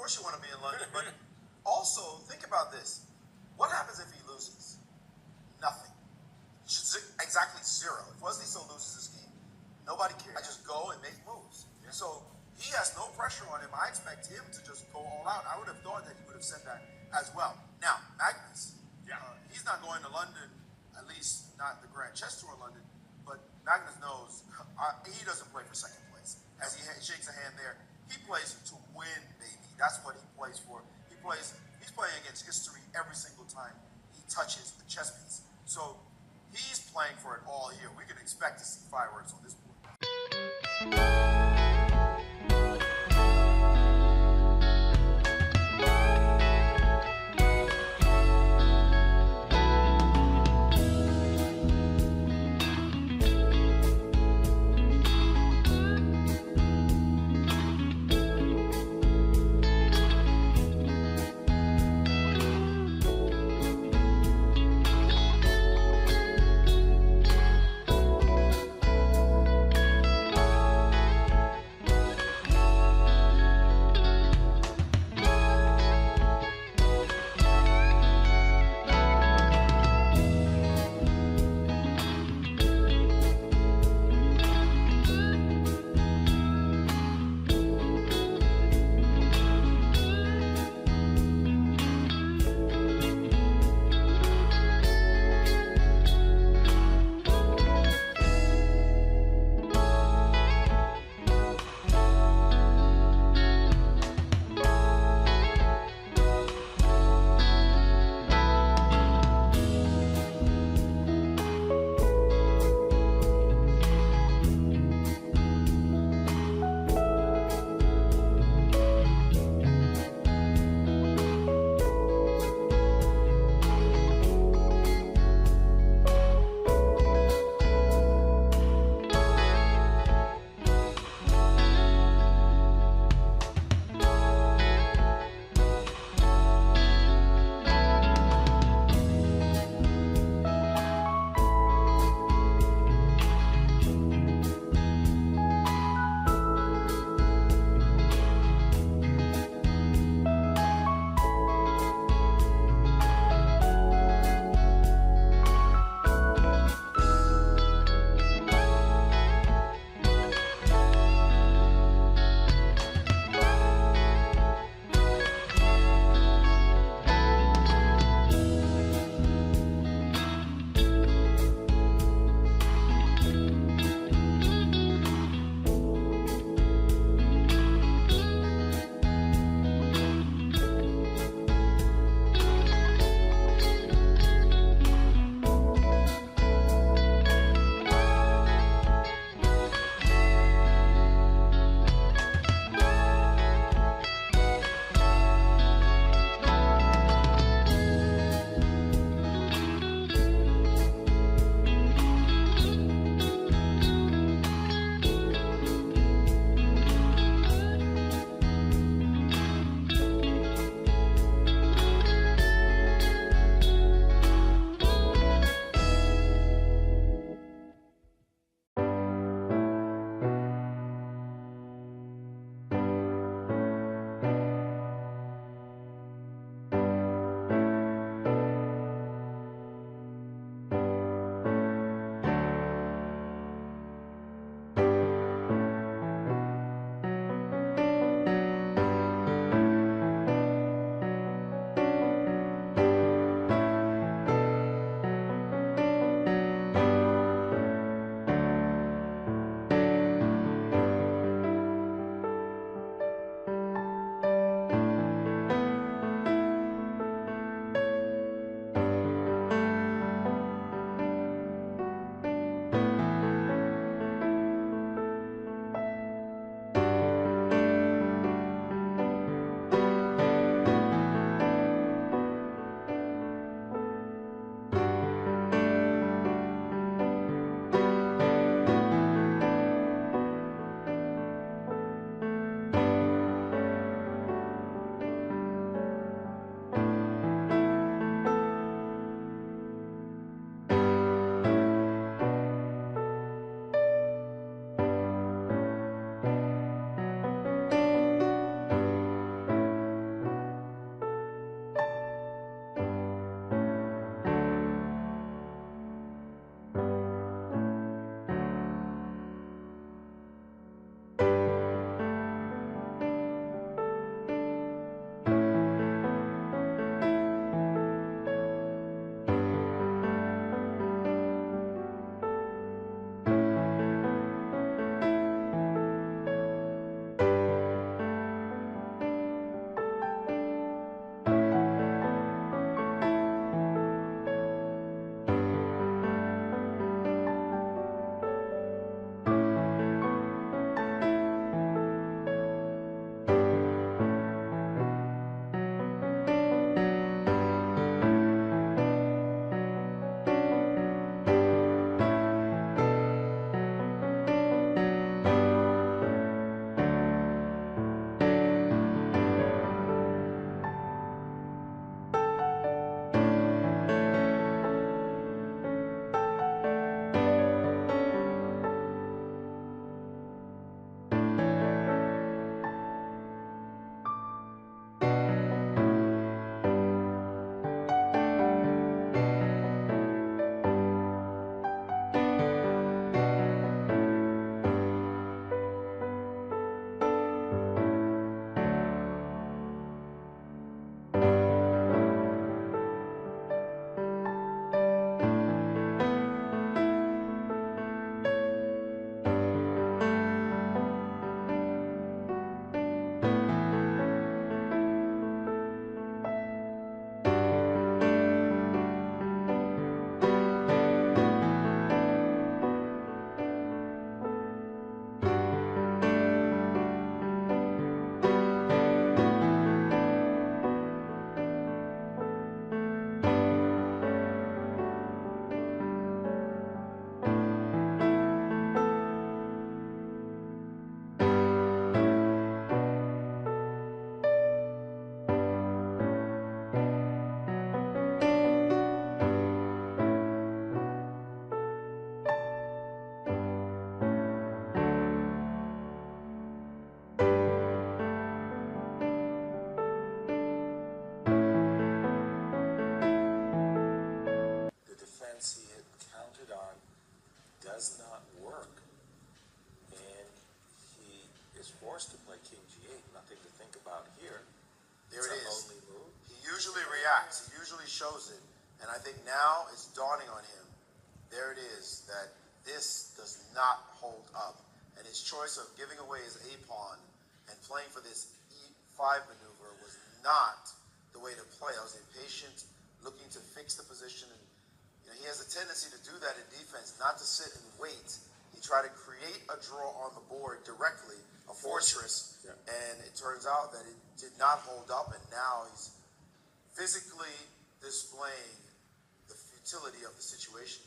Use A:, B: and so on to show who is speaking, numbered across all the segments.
A: course you want to be in London, but also think about this. What happens if he loses? Nothing. Exactly zero. If Wesley So loses this game, nobody cares. I just go and make moves. So he has no pressure on him. I expect him to just go all out. I would have thought that he would have said that as well. Now, Magnus, he's not going to London, at least not the Grand Chess Tour in London, but Magnus knows he doesn't play for second place. As he shakes a hand there, he plays to win, baby. That's what he plays for. He's playing against history every single time he touches the chess piece. So he's playing for it all here. We can expect to see fireworks on this board.
B: forced to play king g8. Nothing to think about here.
A: There
B: it's
A: it
B: an
A: is.
B: only move.
A: He usually reacts. He usually shows it. And I think now it's dawning on him. There it is, that this does not hold up. And his choice of giving away his A pawn and playing for this E5 maneuver was not the way to play. I was impatient, looking to fix the position. And he has a tendency to do that in defense, not to sit and wait. He tried to create a draw on the board directly, a fortress, and it turns out that it did not hold up, and now he's physically displaying the futility of the situation.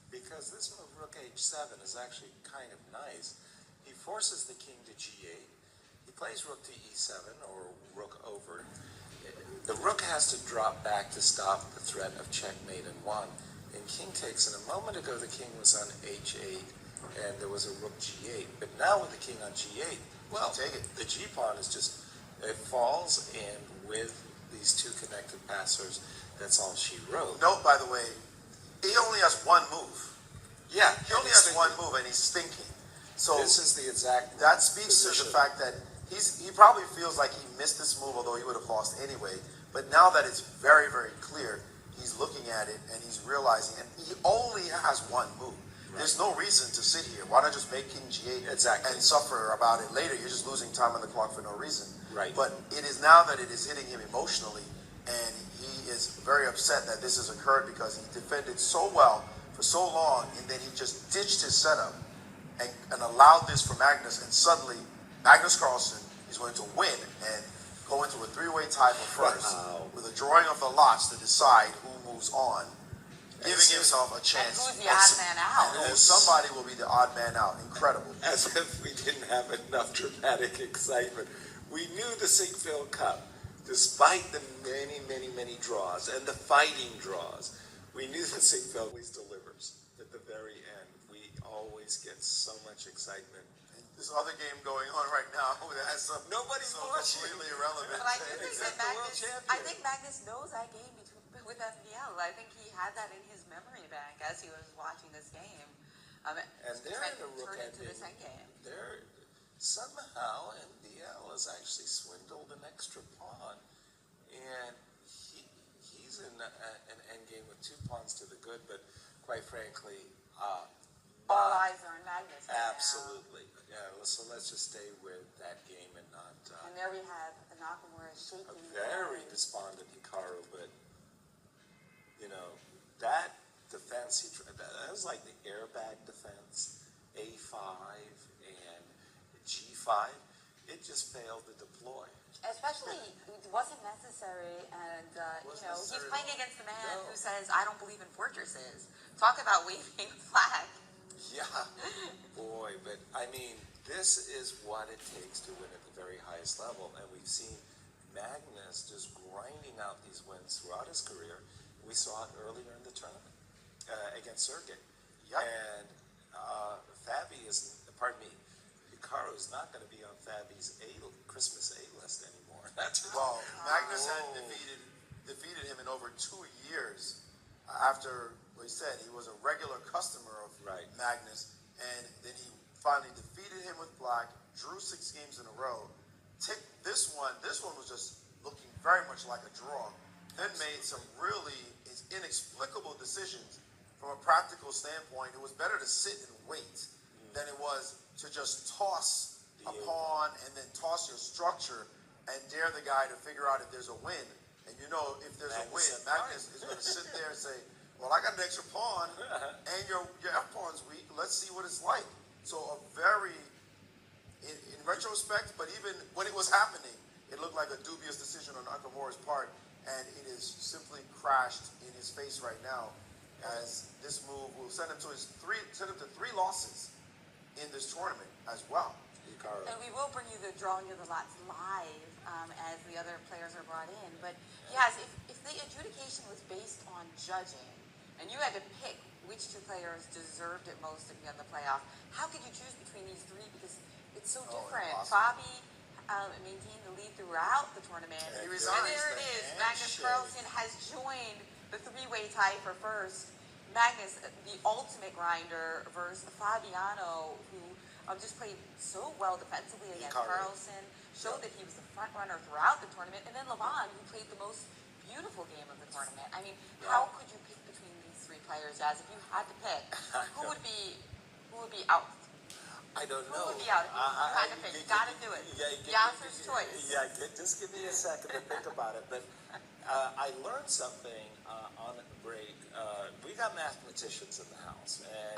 B: Because this move, rook h7, is actually kind of nice. He forces the king to g8. He plays rook to e7, or rook over. The rook has to drop back to stop the threat of checkmate and one. And king takes, and a moment ago the king was on h8, and there was a rook g8. But now with the king on g8, well,
A: take it.
B: The g pawn is just, it falls, and with these two connected passers, that's all she wrote.
A: Note, by the way, he only has one move.
B: Yeah,
A: he only has one move, and he's thinking. So
B: this is the exact
A: that speaks
B: position.
A: To the fact that he probably feels like he missed this move, although he would have lost anyway. But now that it's very, very clear, he's looking at it and he's realizing, and he only has one move. Right. There's no reason to sit here. Why not just make king g8 and suffer about it later? You're just losing time on the clock for no reason.
B: Right.
A: But it is now that it is hitting him emotionally, and he is very upset that this has occurred because he defended so well for so long, and then he just ditched his setup and allowed this for Magnus, and suddenly Magnus Carlsen is going to win and go into a three-way tie for first with a drawing of the lots to decide who moves on, giving himself a chance.
C: And who's the odd man out?
A: And somebody will be the odd man out. Incredible.
B: As if we didn't have enough dramatic excitement. We knew the Sigfield Cup, despite the many, many, many draws and the fighting draws, we knew that Sigfield always delivers at the very end. We always get so much excitement.
A: This other game going on right now that has some
B: nobody's watching.
A: Completely irrelevant.
C: But I think Magnus knows that game with FBL. I think he had that in his memory bank as he was watching this game.
B: And they're in a rook
C: into this endgame.
B: They're somehow FBL has actually swindled an extra pawn, and he's in an endgame with two pawns to the good. But quite frankly,
C: all eyes are on Magnus.
B: Absolutely. Yeah, so let's just stay with that game and not...
C: and there we have Nakamura shaking.
B: A very despondent Hikaro, but, that defense, that was like the airbag defense, A5 and G5, it just failed to deploy.
C: Especially, it wasn't necessary, and, he's playing against the man who says, I don't believe in fortresses. Talk about waving a flag.
B: Yeah, boy, but I mean, this is what it takes to win at the very highest level, and we've seen Magnus just grinding out these wins throughout his career. We saw it earlier in the tournament against Sergey.
A: Yep.
B: And Hikaro is not going to be on Fabi's Christmas A list anymore.
A: Well, Magnus had defeated him in over 2 years after, he said, he was a regular customer of Magnus, and then he finally defeated him with black, drew 6 games in a row. This one was just looking very much like a draw, then made some really inexplicable decisions from a practical standpoint. It was better to sit and wait than it was to just toss a pawn and then toss your structure and dare the guy to figure out if there's a win. And if there's a win, Magnus is going to sit there and say, well, I got an extra pawn, and your F-pawn's weak. Let's see what it's like. So in retrospect, but even when it was happening, it looked like a dubious decision on Nakamura's part, and it is simply crashed in his face right now, as this move will send him to 3 losses in this tournament as well.
B: Hikaro.
C: And we will bring you the drawing of the lots live as the other players are brought in. But yes, if the adjudication was based on judging, and you had to pick which 2 players deserved it most to be on the playoff, how could you choose between these 3? Because it's so different. Fabi maintained the lead throughout the tournament.
A: And
C: there it is. Magnus Carlsen has joined the 3-way tie for first. Magnus, the ultimate grinder, versus Fabiano, who just played so well defensively against
B: Hikaro.
C: Carlsen, showed that he was the front runner throughout the tournament, and then Levon, who played the most beautiful game of the tournament. I mean, how could you pick between these three players, Jazz? If you had to pick, who would be out?
B: I don't
C: Who
B: know.
C: would be out if you had to pick? You gotta do it. Yasser's choice.
B: Yeah, just give me a second to think about it. But I learned something on break. We got mathematicians in the house, and